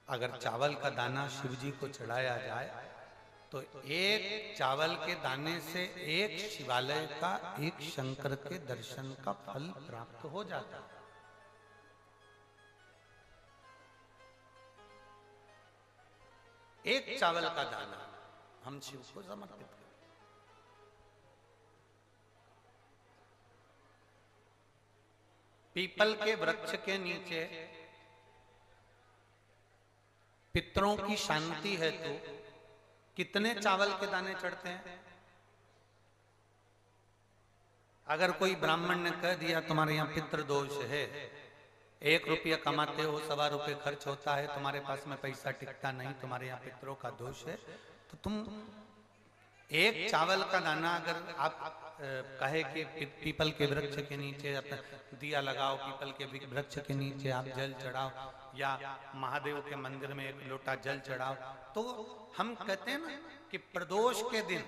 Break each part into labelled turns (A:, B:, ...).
A: अगर चावल का दाना शिव जी को चढ़ाया जाए तो एक चावल के दाने से एक शिवालय का, एक शंकर के दर्शन का फल प्राप्त हो जाता है। एक चावल का दाना हम शिव को समर्पित करें। पीपल के वृक्ष के नीचे पितरों की शांति है तो कितने चावल के दाने चढ़ते हैं? अगर कोई ब्राह्मण ने कह दिया तुम्हारे यहाँ पितृ दोष है, 1 रुपया कमाते हो, 1.25 रुपये खर्च होता है, तुम्हारे पास में पैसा टिकता नहीं, तुम्हारे यहाँ पितरों का दोष है, तो तुम एक चावल का दाना अगर आप कहे कि पीपल के वृक्ष के नीचे दिया लगाओ, पीपल के वृक्ष के नीचे आप जल चढ़ाओ, या महादेव के मंदिर में 1 लोटा जल चढ़ाओ, तो हम कहते हैं ना कि प्रदोष के दिन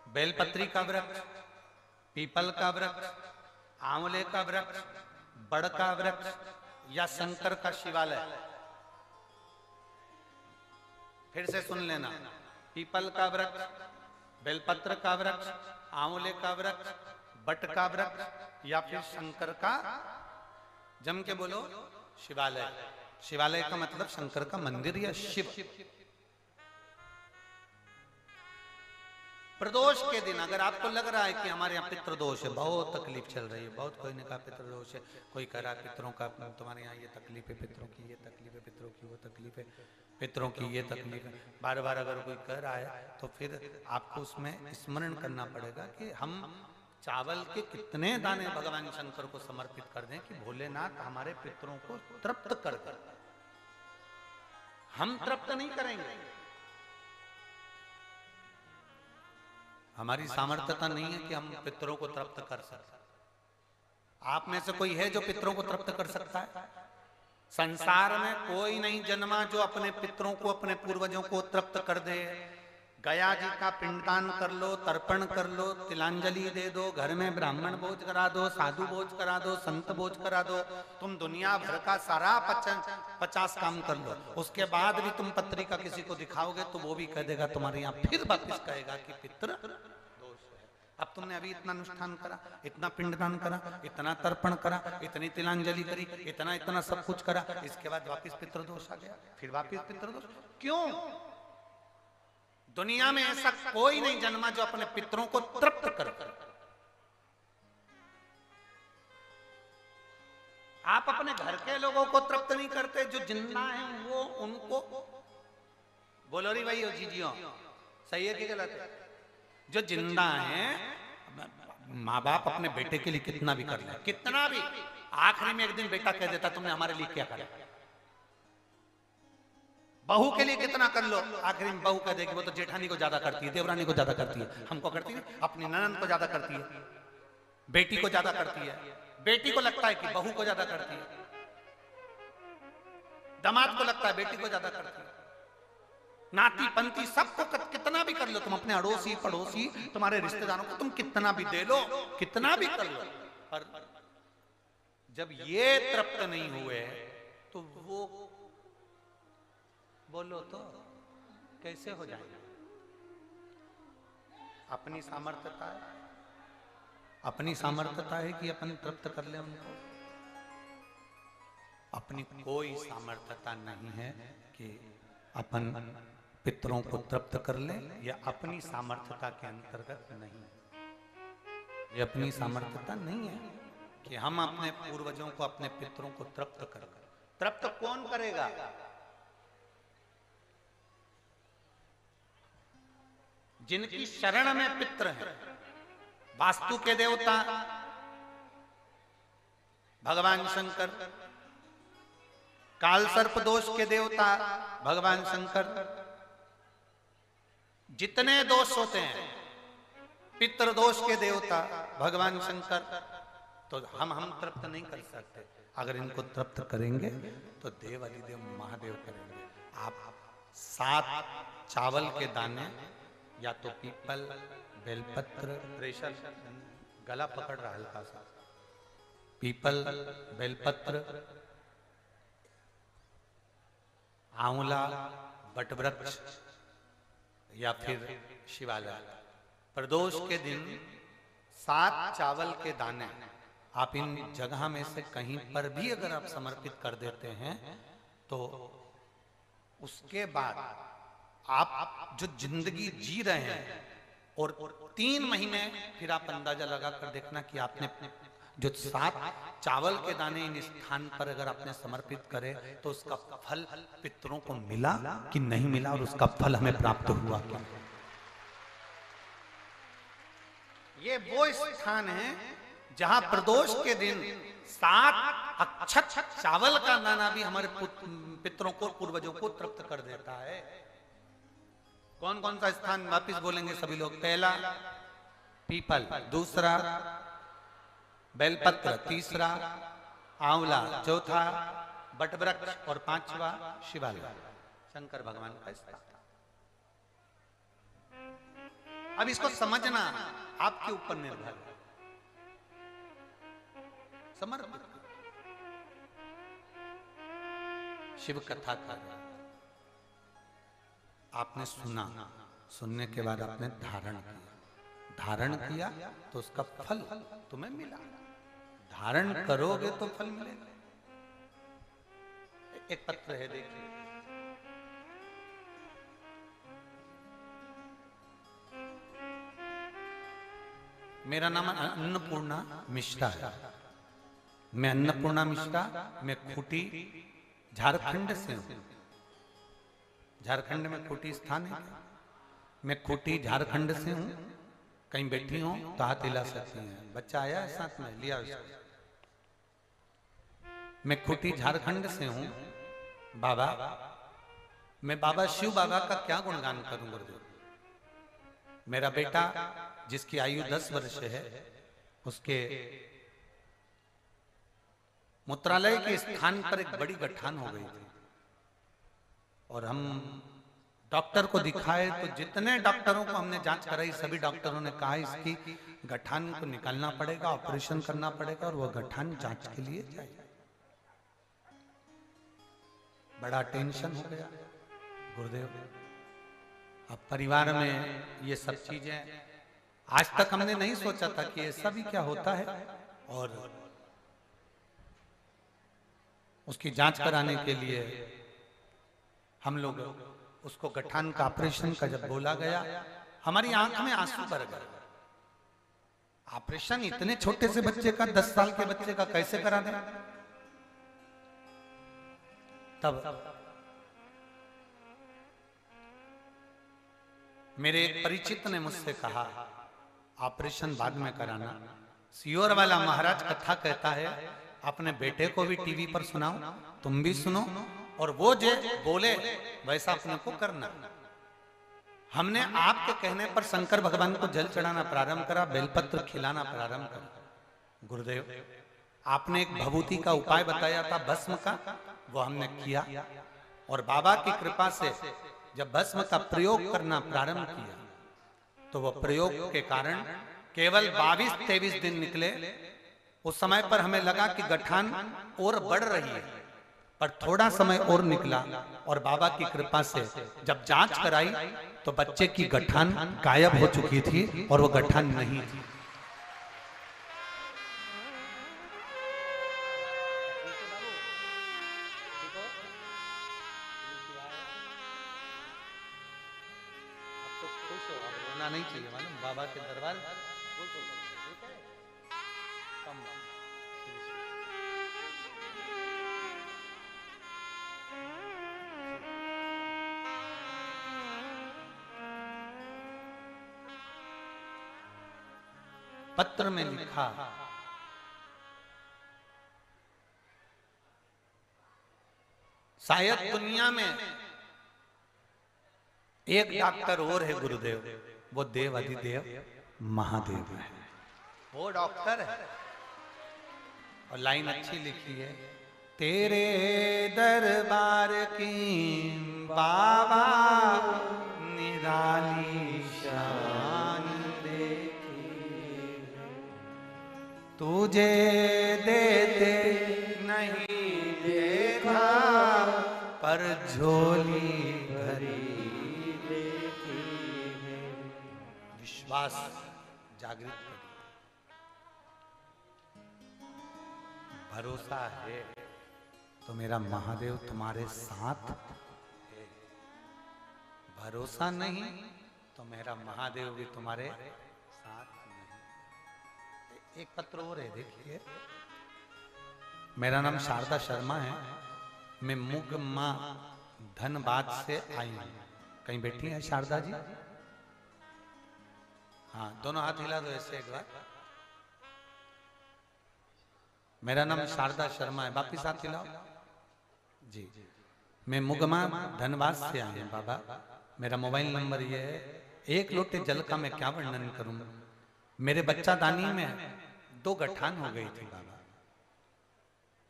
A: बेलपत्री का वृक्ष, पीपल का वृक्ष, आंवले का वृक्ष, बड़ का वृक्ष या शंकर का शिवालय, फिर से सुन लेना, पीपल का वृक्ष, बेलपत्र का वृक्ष, आंवले का वृक्ष, बट का वृक्ष या फिर शंकर का, जम के बोलो, शिवालय। शिवालय का मतलब शंकर का मंदिर या शिव। प्रदोष के दिन अगर आपको लग रहा है कि हमारे यहाँ पितृदोष है, बहुत तकलीफ चल रही है, बहुत कोई ने कहा पितृदोष है, कोई कह रहा पितरों का, तुम्हारे यहाँ ये तकलीफ है, पितरों की ये तकलीफ है, पितरों की वो तकलीफ है, पितरों की ये तकलीफ है, बार बार अगर कोई कह रहा है तो फिर आपको उसमें स्मरण करना पड़ेगा कि हम चावल के कितने दाने भगवान शंकर को समर्पित कर दें कि भोलेनाथ हमारे पितरों को तृप्त कर दें। हम तृप्त नहीं करेंगे, हमारी सामर्थ्यता नहीं है कि हम पितरों को तृप्त कर सकते। आप में से कोई है जो पितरों को तृप्त कर सकता है? संसार में कोई नहीं जन्मा जो अपने पितरों को, अपने पूर्वजों को तृप्त कर दे। गया जी का पिंडदान कर लो, तर्पण कर लो, तिलांजलि दे दो, घर में ब्राह्मण भोज करा दो, साधु भोज करा दो, संत भोज करा दो, तुम दुनिया भर का सारा 50 काम कर लो, उसके बाद भी तुम पत्रिका किसी को दिखाओगे तो वो भी कह देगा तुम्हारे यहाँ, फिर वापिस कहेगा कि पितृ दोष है। अब तुमने अभी इतना अनुष्ठान करा, इतना पिंडदान करा, इतना तर्पण करा, इतनी तिलांजलि करी, इतना सब कुछ करा, इसके बाद वापिस पितृदोष आ गया, फिर वापिस पितृदोष। क्यों? दुनिया में ऐसा कोई नहीं जन्मा जो अपने पितरों को तृप्त कर। आप अपने घर के लोगों को तृप्त नहीं करते, जो जिंदा हैं वो उनको बोलो री भाई, जीजियो सही है कि गलत है? जो जिंदा हैं, माँ बाप अपने बेटे के लिए कितना भी कर ले, कितना भी, आखिरी में एक दिन बेटा कह देता तुमने हमारे लिए क्या करा। बहू के लिए कितना कर लो, आखिरी में बहू कह देगी वो तो जेठानी को ज्यादा करती है, देवरानी को ज्यादा करती है, हमको करती है, अपनी ननद को ज्यादा करती है, बेटी को ज्यादा करती है, बेटी को लगता है कि बहू को ज्यादा करती है, दामाद को लगता है बेटी को ज्यादा करती है, नाती पंती सबको कितना भी कर लो, तुम अपने अड़ोसी पड़ोसी तुम्हारे रिश्तेदारों को तुम कितना भी दे लो, कितना भी कर लो, पर जब ये तृप्त नहीं हुए तो वो बोलो तो कैसे हो जाएगा? अपनी सामर्थ्यता है, अपनी सामर्थ्यता है कि अपन तृप्त कर ले उनको? अपनी कोई सामर्थ्यता नहीं है कि अपन पितरों को तृप्त कर ले, या अपनी सामर्थ्यता के अंतर्गत नहीं, ये अपनी सामर्थ्यता नहीं है कि हम अपने पूर्वजों को, अपने पितरों को तृप्त कर। तृप्त कौन करेगा? जिनकी शरण में पितृ हैं, वास्तु के देवता भगवान शंकर, काल सर्प दोष के देवता भगवान शंकर, जितने दोष होते हैं पितृ दोष के देवता भगवान शंकर, तो हम तृप्त नहीं कर सकते। अगर इनको तृप्त करेंगे तो देव अधिदेव महादेव करेंगे। आप 7 चावल के दाने, या तो पीपल, बेलपत्र, प्रेशर, गला पकड़ रहा हल्का सा, पीपल, बेलपत्र, आंवला, बटवृक्ष या फिर शिवालय। प्रदोष के दिन 7 चावल के दाने आप इन जगह में से कहीं पर भी अगर आप समर्पित कर देते हैं तो उसके बाद आप जो जिंदगी जी रहे हैं और 3 महीने फिर आप अंदाजा लगा कर देखना कि आपने जो 7 चावल के दाने इन स्थान पर अगर आपने समर्पित करे तो उसका फल पितरों को मिला कि नहीं मिला और उसका फल हमें प्राप्त हुआ क्या। ये वो स्थान है जहां प्रदोष के दिन 7 अक्षत चावल का दाना भी हमारे पितरों को, पूर्वजों को तृप्त कर देता है। कौन कौन सा स्थान वापिस बोलेंगे सभी लोग? पहला पीपल, दूसरा बेलपत्र, तीसरा आंवला, चौथा बटवृक्ष और 5वां शिवालय, शंकर भगवान का स्थान। अब इसको समझना आपके ऊपर निर्भर है। समर्पित शिव कथा का आपने सुना, सुनने के बाद आपने धारण किया तो उसका फल तुम्हें मिला। धारण करोगे तो फल मिलेगा। एक पत्र है, देखिए। मेरा नाम अन्नपूर्णा मिश्रा है। मैं अन्नपूर्णा मिश्रा, मैं खूंटी झारखंड से हूं। झारखंड में खूंटी स्थान है। मैं खूंटी झारखंड से हूं। कहीं बैठी हो तो हाथ हिला सकती हैं। बच्चा आया है साथ में, लिया उसको। मैं खूंटी झारखंड से हूं। बाबा, मैं बाबा शिव बाबा का क्या गुणगान करूं गुरुदेव। मेरा बेटा जिसकी आयु 10 वर्ष है, उसके मूत्रालय के स्थान पर एक बड़ी गठान हो गई थी और हम डॉक्टर को दिखाए तो जितने डॉक्टरों को हमने जांच कराई सभी डॉक्टरों ने कहा इसकी गठान को निकालना पड़ेगा, ऑपरेशन करना पड़ेगा और वह गठान जांच के लिए जाए। बड़ा टेंशन हो गया गुरुदेव। अब परिवार में ये सब चीजें आज तक हमने नहीं सोचा था कि ऐसा भी क्या होता है। और उसकी जांच कराने के लिए हम लोग उसको गठान का ऑपरेशन का जब बोला गया, हमारी आंख में आंसू भर गए। ऑपरेशन इतने छोटे से बच्चे का, 10 साल के बच्चे का कैसे करा दें। तब मेरे एक परिचित ने मुझसे कहा ऑपरेशन बाद में कराना। सियोर वाला महाराज कथा कहता है अपने बेटे को भी टीवी पर सुनाओ, तुम भी सुनो और वो जो बोले वैसा अपने को करना। हमने आपके कहने पर शंकर भगवान को जल चढ़ाना प्रारंभ करा, बेलपत्र खिलाना प्रारंभ करा। गुरुदेव आपने एक भभूति का उपाय बताया था भस्म का, वो हमने किया और बाबा की कृपा से जब भस्म का प्रयोग करना प्रारंभ किया तो वह प्रयोग के कारण केवल 22-23 दिन निकले। उस समय पर हमें लगा कि गठान और बढ़ रही है, पर थोड़ा समय और निकला और बाबा की कृपा से जब जांच कराई तो बच्चे की गठान गायब हो चुकी थी और वो गठान नहीं थी। नहीं चाहिए मालूम, बाबा के दरबार पत्र में लिखा शायद दुनिया में एक डॉक्टर और है गुरुदेव, वो देव अधिदेव महादेव है, वो डॉक्टर है। और लाइन अच्छी लिखी है, तेरे दरबार की बाबा निराली शान देखी तुझे देते नहीं देखा, पर झोली भरी देखी है। विश्वास जागृत करिए। भरोसा है तो मेरा महादेव तुम्हारे साथ है, भरोसा नहीं तो मेरा महादेव भी तुम्हारे साथ नहीं। एक पत्र और है, देखिए। मेरा नाम शारदा शर्मा है, मैं मुगमा धनबाद से आई हूं। कहीं बैठी है शारदा जी? हाँ, दोनों हाथ हिला दो ऐसे एक बार। मेरा नाम शारदा शर्मा है, वापिस हाथ हिलाओ जी। मैं मुगमा धनबाद से आई हूँ बाबा। मेरा मोबाइल नंबर ये है। एक लोटे जल का मैं क्या वर्णन करूं। मेरे बच्चादानी में 2 गठान हो गई थी बाबा।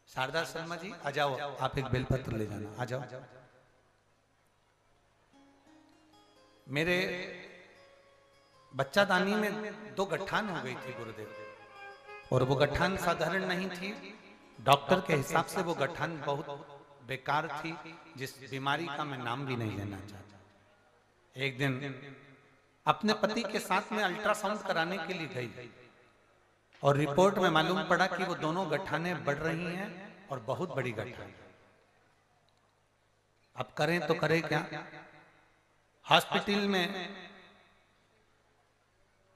A: शारदा शर्मा जी आ जाओ, आप एक बेलपत्र ले जाना, आ जाओ। मेरे बच्चादानी में 2 गठान हो गई थी गुरुदेव, और वो गठान साधारण नहीं थी। डॉक्टर के हिसाब से वो गठान बहुत बेकार थी, जिस बीमारी का मैं नाम भी नहीं लेना चाहता। एक दिन अपने पति के साथ में अल्ट्रासाउंड कराने के लिए गई, और रिपोर्ट में मालूम पड़ा कि वो दोनों गठानें बढ़ रही हैं, और बहुत बड़ी गठान। अब करें तो करें क्या। हॉस्पिटल में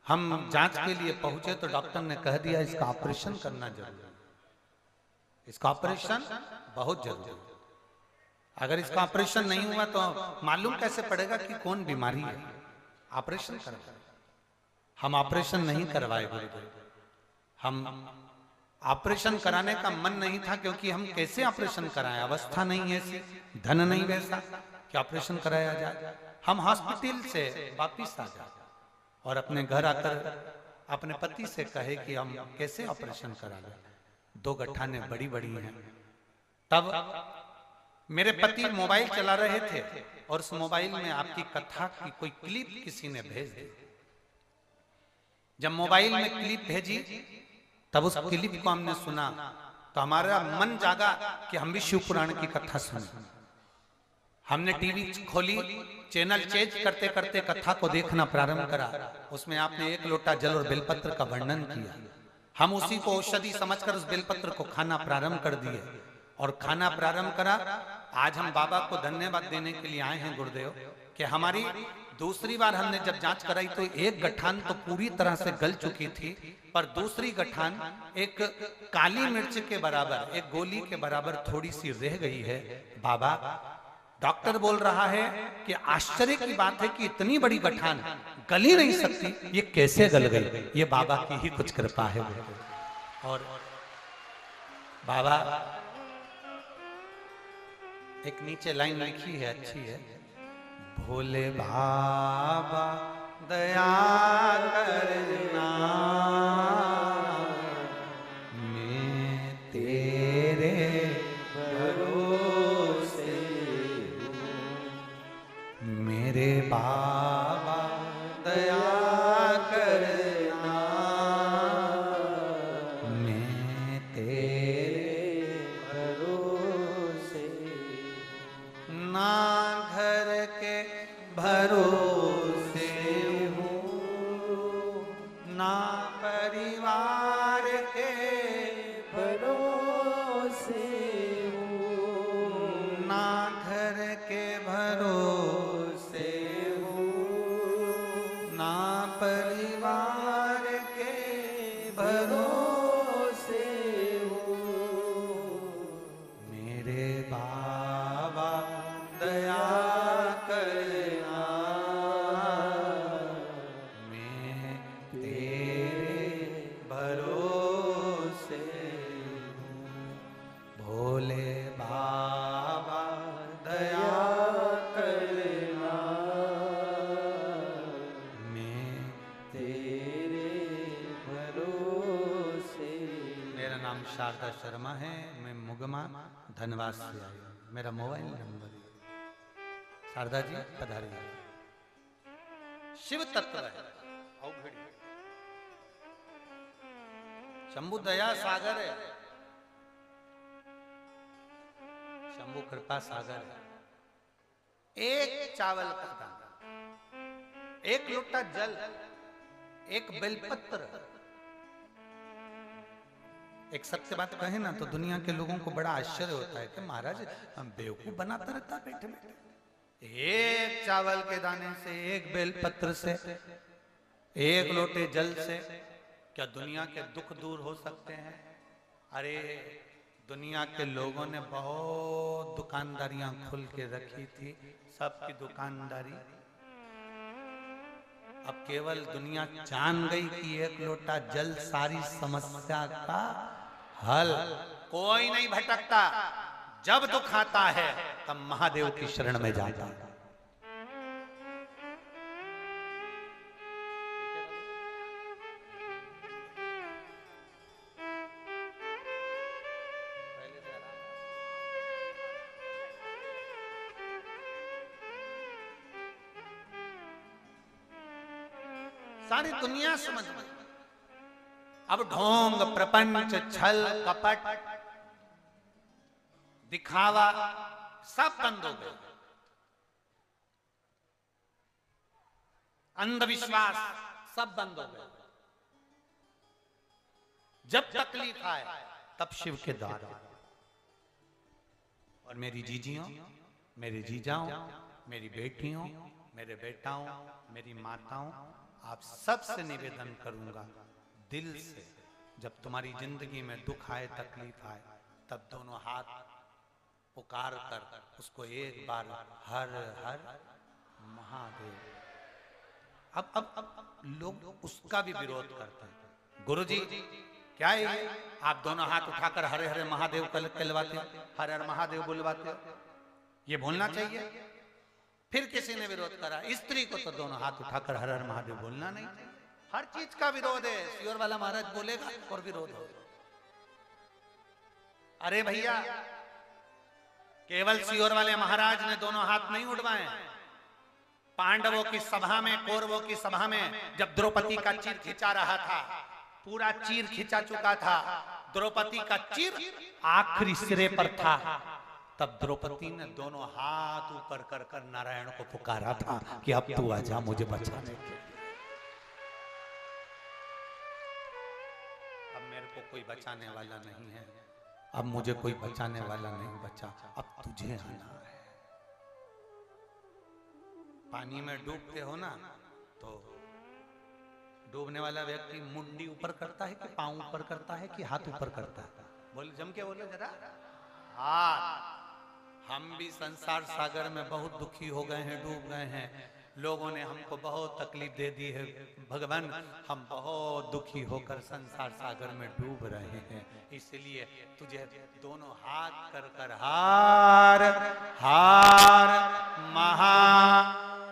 A: हम जांच के लिए पहुंचे तो डॉक्टर ने कह दिया इसका ऑपरेशन करना जरूरी है, इसका ऑपरेशन बहुत जरूरी है। अगर इसका ऑपरेशन नहीं हुआ तो मालूम कैसे पड़ेगा कि कौन बीमारी है। ऑपरेशन करना। हम ऑपरेशन नहीं करवाए गुरुदेव। हम ऑपरेशन कराने का मन नहीं था, क्योंकि हम कैसे ऑपरेशन कराएं, अवस्था नहीं है ऐसी, धन नहीं वैसा कि ऑपरेशन कराया जाए। हम हॉस्पिटल से वापिस आ जाए और अपने घर आकर अपने पति से कहे कि हम कैसे ऑपरेशन करा लें, 2 गठानें बड़ी बड़ी हैं। तब मेरे पति मोबाइल चला रहे थे, और उस मोबाइल में आपकी कथा की कोई क्लिप किसी ने भेज दी। जब मोबाइल में क्लिप भेजी तब उस क्लिप को हमने सुना तो हमारा मन जागा कि हम भी शिव पुराण की कथा सुने। हमने टीवी खोली, चैनल चेंज करते करते कथा को देखना प्रारंभ करा। उसमें आपने 1 लोटा जल और बेलपत्र का वर्णन किया। हम उसी को औषधि समझकर उस बेलपत्र को खाना प्रारंभ कर दिए, और खाना प्रारंभ करा। आज हम बाबा को धन्यवाद देने के लिए आए हैं गुरुदेव कि हमारी दूसरी बार हमने जब जांच कराई तो 1 गठान तो पूरी तरह से गल चुकी थी, पर दूसरी गठान एक काली मिर्च के बराबर, एक गोली के बराबर थोड़ी सी रह गई है। बाबा, डॉक्टर बोल रहा है कि आश्चर्य की बात है कि इतनी बड़ी गठान गल ही नहीं सकती, ये कैसे गल गई। ये बाबा की ही कुछ कृपा है। और बाबा एक नीचे लाइन लिखी है, अच्छी है। भोले बाबा दया करना, मैं तेरे भरोसे हूं। मेरे बाबा दया करना, मैं तेरे भरोसे। ना घर के भरोसे हूँ, ना परिवार के भरोसे हूँ, ना घर के भरोसे हूँ, ना परिवार के भरोसे हूँ। मेरे बाबा दया करना, मैं तेरे भरोसे हूँ। भोले बाबा दया करना, मैं तेरे भरोसे। मेरा नाम शारदा शर्मा है, मैं मुगमा धनबाद से आई हूँ। मेरा मोबाइल नंबर है। शारदा जी पधारिए। शिव तत्व है, शंभु दया सागर है, शंभु कृपा सागर है। एक चावल का दाना, एक लोटा जल, एक बेलपत्र। एक सत्य बात कहे ना तो दुनिया के लोगों को बड़ा आश्चर्य होता है कि महाराज हम बेवकूफ बनाता रहता बैठे बैठे। एक चावल के दाने से, एक बेलपत्र से, एक लोटे जल से क्या दुनिया के दुख दूर हो सकते हैं? अरे दुनिया के लोगों ने बहुत दुकानदारियां खुल के रखी थी, सबकी दुकानदारी अब केवल दुनिया जान गई कि एक लोटा जल सारी समस्या का हल। कोई नहीं भटकता, जब दुख आता है तब महादेव की शरण में जाता है। सारी दुनिया समझ में अब ढोंग, प्रपंच, छल, कपट, दिखावा सब बंद हो गए। अंधविश्वास सब बंद हो गए। जब तकलीफ आए तब शिव के द्वार। और मेरी जीजियों, मेरे जीजाओं, मेरी बेटियों, मेरे बेटाओं, मेरी माताओं, आप सबसे निवेदन करूंगा दिल से, जब तुम्हारी जिंदगी में दुख आए, तकलीफ आए, तब दोनों हाथ पुकार कर उसको एक बार हर हर महादेव। अब लोग उसका भी विरोध करते हैं। गुरुजी क्या है, आप दोनों हाथ उठाकर हरे हरे महादेव कहलवाते हो, हर हर महादेव बुलवाते हो, ये बोलना चाहिए। फिर किसी ने विरोध करा, स्त्री को तो दोनों हाथ उठाकर हर हर महादेव बोलना नहीं चाहिए। हर चीज का विरोध है, सियोर वाला महाराज बोलेगा और विरोध होगा। अरे भैया, केवल सियोर वाले महाराज ने दोनों हाथ नहीं उठवाए। पांडवों की सभा में, कौरवों की सभा में जब द्रौपदी का चीर खिंचा रहा था, पूरा चीर खिंचा चुका था, द्रौपदी का चीर आखिरी सिरे पर था, तब द्रौपदी ने दोनों हाथ ऊपर कर कर नारायण को पुकारा था कि अब तू आजा मुझे बचाने के। अब मेरे को कोई बचाने वाला नहीं है, अब मुझे कोई बचाने वाला नहीं बचा, अब तुझे आना है। पानी में डूबते हो ना, तो डूबने वाला व्यक्ति मुंडी ऊपर करता है कि पांव ऊपर करता है कि हाथ ऊपर करता है? बोले, जम के बोले जरा। हाथ। हम भी संसार सागर में बहुत दुखी हो गए हैं, डूब गए हैं। लोगों ने हमको बहुत तकलीफ दे दी है भगवान, हम बहुत दुखी होकर संसार सागर में डूब रहे हैं। इसलिए तुझे दोनों हाथ कर कर हार हार महादेव,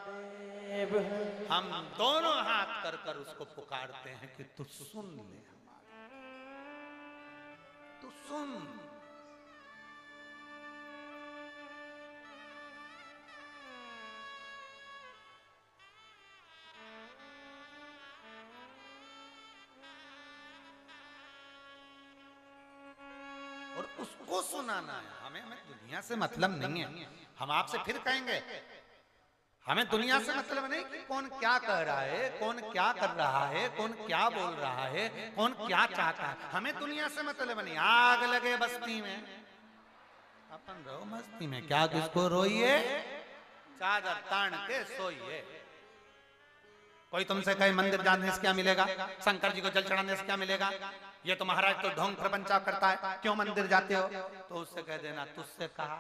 A: हम दोनों हाथ कर कर उसको पुकारते हैं कि तू सुन ले हमारा, तू सुन। और उसको सुनाना है। हमें दुनिया से मतलब नहीं है। हम आपसे फिर कहेंगे, हमें दुनिया से मतलब नहीं कि कौन क्या कह रहा है, कौन क्या कर रहा है, कौन क्या बोल रहा है, कौन क्या चाहता है। हमें दुनिया से मतलब नहीं। आग लगे बस्ती में, अपन रहो मस्ती में, क्या किसको रोइए, चादर तान के सोइए। कोई तुमसे कहे मंदिर जाने से क्या मिलेगा, शंकर जी को जल चढ़ाने से क्या मिलेगा, ये तो महाराज तो ढोंग प्रपंचा करता है, क्यों मंदिर जाते हो? तो उससे कह देना, तुझसे कहा,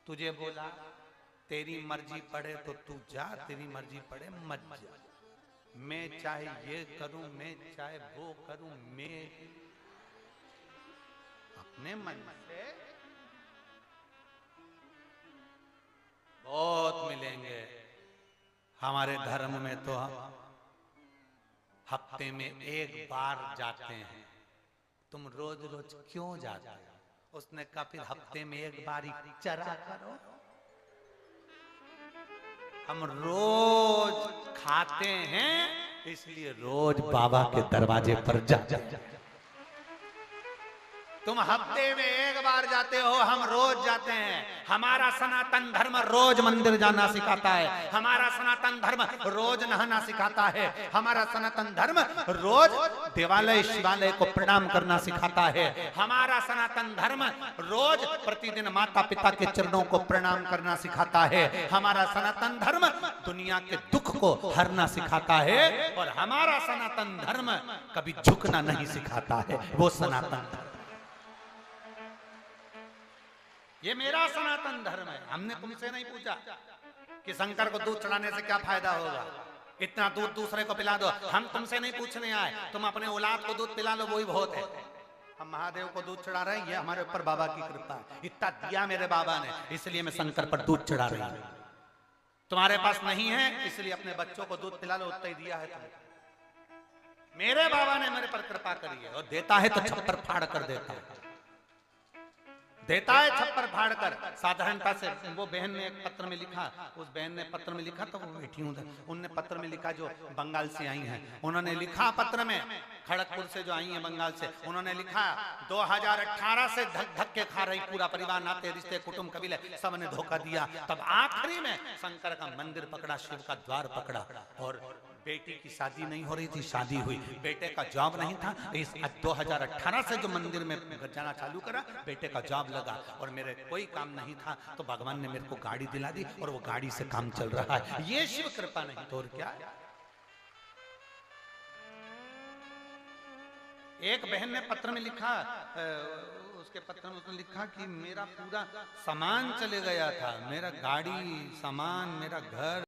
A: तुझे बोला, तेरी मर्जी पड़े तो तू जा, तेरी मर्जी पड़े मत जा। मैं चाहे ये करूं, मैं चाहे वो करूं, मैं अपने मन से बहुत मिलेंगे। हमारे धर्म में तो हम हफ्ते में एक बार जाते हैं, तुम रोज रोज क्यों जाते हो? उसने कहा फिर हफ्ते में एक बार ही चरा करो। हम रोज खाते हैं इसलिए रोज बाबा के दरवाजे पर जाते हैं। तुम हफ्ते में एक बार जाते हो, हम रोज जाते हैं। हमारा सनातन धर्म रोज मंदिर जाना सिखाता है। हमारा सनातन धर्म रोज नहाना सिखाता है। हमारा सनातन धर्म रोज देवालय शिवालय को प्रणाम करना सिखाता है। हमारा सनातन धर्म रोज प्रतिदिन माता पिता के चरणों को प्रणाम करना सिखाता है। हमारा सनातन धर्म दुनिया के दुख को हरना सिखाता है। और हमारा सनातन धर्म कभी झुकना नहीं सिखाता है। वो सनातन धर्म, ये मेरा सनातन धर्म है। हमने तुमसे नहीं पूछा कि शंकर को दूध चढ़ाने से क्या फायदा होगा, इतना दूध दूसरे को पिला दो। हम तुमसे नहीं पूछने आए, तुम अपने औलाद को दूध पिला लो, वही बहुत है। हम महादेव को दूध चढ़ा रहे हैं, ये हमारे ऊपर बाबा की कृपा है। इतना दिया मेरे बाबा ने, इसलिए मैं शंकर पर दूध चढ़ा रही हूं। तुम्हारे पास नहीं है इसलिए अपने बच्चों को दूध पिला लो, उतना ही दिया है तुमने। मेरे बाबा ने मेरे पर कृपा करी है, और देता है तो छप्पर फाड़ कर देता है, देता है छप्पर फाड़ कर। साधारणता से वो बहन ने एक पत्र में लिखा, उस बहन ने पत्र में लिखा, तो वो बैठी हूं, उनने पत्र में लिखा, जो बंगाल से आई हैं, उन्होंने लिखा पत्र में, खड़गपुर से जो आई हैं बंगाल से, उन्होंने लिखा 2018 से धक धक के खा रही पूरा परिवार, नाते रिश्ते कुटुंब कबीले सबने धोखा दिया। तब आखिरी में शंकर का मंदिर पकड़ा, शिव का द्वार पकड़ा, और बेटी की शादी नहीं हो रही थी, शादी हुई। बेटे का जॉब नहीं था, इस 2018 से जो मंदिर में जाना चालू करा, बेटे का जॉब लगा, और मेरे कोई काम नहीं था तो भगवान ने मेरे को गाड़ी दिला दी, और वो गाड़ी से काम चल रहा है। ये शिव कृपा नहीं तो और क्या है। एक बहन ने पत्र में लिखा, उसके पत्र में उसने लिखा कि मेरा पूरा सामान चले गया था, मेरा गाड़ी, सामान, मेरा घर,